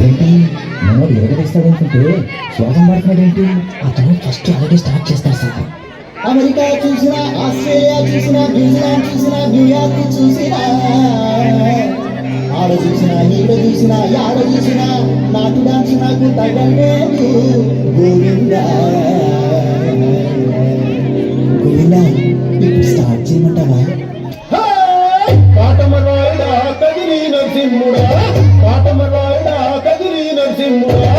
ఏంటి మనోడు ఎరగదీస్తాడనుకుంటే శ్లోకం పడుతున్నాడేంటి? అతను ఫస్ట్ అలాగే స్టార్ట్ చేస్తారు సార్. అమెరికా చూసినా, ఆస్ట్రేలియా చూసినా, న్యూజిలాండ్ చూసినా, న్యూయార్క్ చూసినా, ఆడ చూసినా, ఈడ చూసినా, యాడ చూసినా నాటు డాన్స్ నాకు తగలేదు. గోవిందా గోవిందా, ఇప్పుడు స్టార్ట్ చేయమంటావా? కాటమరాయుడా కదిరి నరసింహుడా, కాటమరాయుడా కదిరి నరసింహుడా,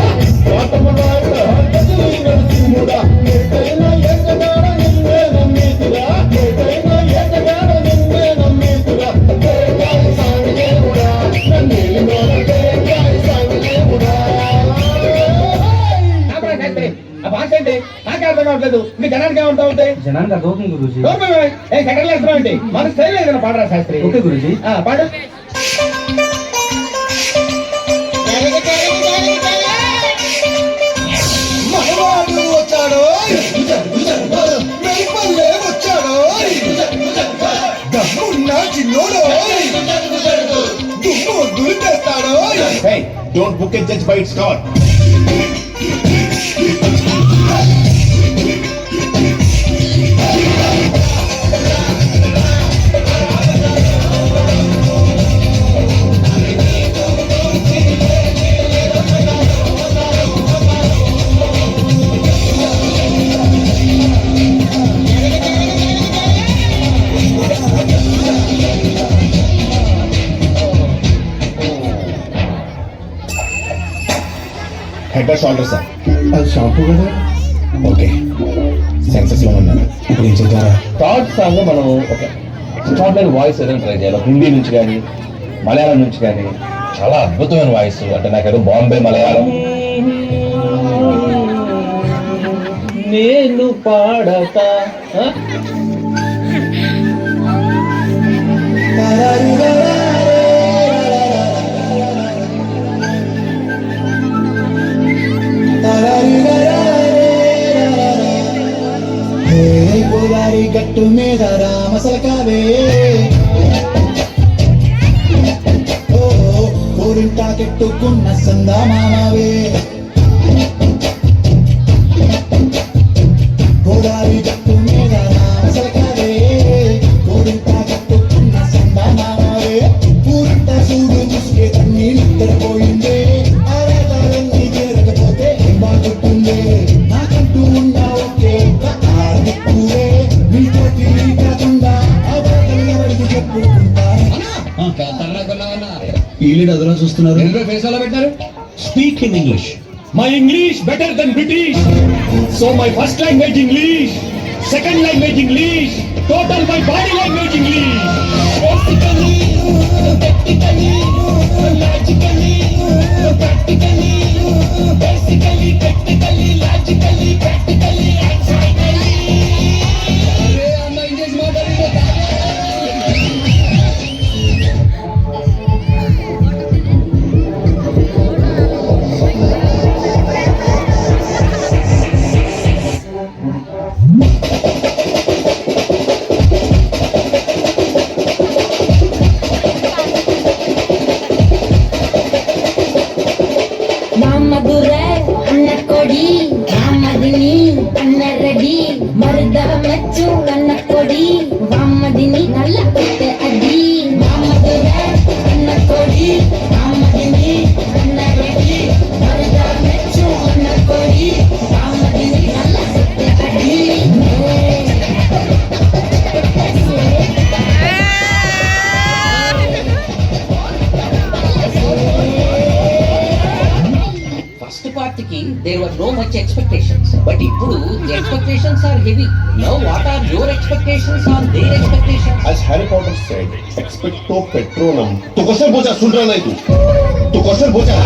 కాటమరాయుడా కదిరి నరసింహుడా, ఎక్కడైనా ఎక్కడాడ నిన్నే నమ్మేతురా, ఎక్కడైనా ఎక్కడాడ నిన్నే నమ్మేతురా, జయజయ సాంగేవుడా, నన్నేలినోడ జయజయ సాంగేవుడా. ఆ భాష ఏంటి? నాకే అర్థం కావట్లేదు. మీ జనానికి ఏమంటా ఉంటాయి? జనానికి అర్థమవుతుంది గురూజీ. సెకండ్ వేస్తున్నావు ఏంటి? మన స్టైల్ ఏదైనా పాడరా శాస్త్రి. ఓకే గురూజీ. పాడు. మనవాడు వచ్చాడు, మెరుపల్లే వచ్చాడు, దమ్మున్న చిన్నోడు దుమ్ము దులిపేస్తాడు. Don't book a judge by its start. Head and shoulder sir. అది షాంపూ కదా. ఓకే, సెన్సెస్ లో ఉన్నాను. ఇప్పుడు ఏం చేద్దారా? థర్డ్ సాంగ్ మనం ఒక ఎక్స్ట్రాడినరీ వాయిస్ ఏదైనా ట్రై చేయాలి. హిందీ నుంచి కానీ మలయాళం నుంచి కానీ చాలా అద్భుతమైన వాయిస్. అంటే నాకేదో బాంబే మలయాళం. నేను పాడతా గోదావరి గట్టు మీద రామసలకావే, కోరింటా కెట్టుకున్న సందా మామవే, గోదావరి గట్టు మీద రామసలకావే, కోరింటా కెట్టుకున్న సందా మామవే, ఊరింట చూడు చూసుకే తన్ని నిద్రపోయిందే, ఆరాధాలన్నీ చేరకపోతే బాగుంటుందే, నాకంటూ ఉన్న ఒకే ఒక్క ఆర్దిక్కువే, నీతోటి కాకుండా అవతలి ఎవరికి చెప్పుకుంటా. ఈలీడ్ అదలా చూస్తున్నారు. Speak in English. My English better then British. So my first language English, second language English, total my body language English. Basically, technically, logically, practically, basically, technically, logically, practically, and finally. అరే అన్న English మాట్లాడుతున్నా. మధురై అన్న కొడి, వామదిని అన్న రెడ్డి, మరుద మెచ్చు అన్న కొడి, వామదిని నల్ల కొట్టే అది. మధురై అన్న కొడి, వామదిని అన్న రెడ్డి, మరుద మెచ్చు అన్న కొడి, వామదిని నల్ల కొట్టే అది. ఫస్ట్ పార్ట్ కి there were no much expectations, but ఇప్పుడు the expectations are heavy. Now what are your expectations on their expectations? As Harry Potter said, expecto patronum. तो क्वेश्चन पूछा, सुन रहा नहीं तू? तो क्वेश्चन पूछा.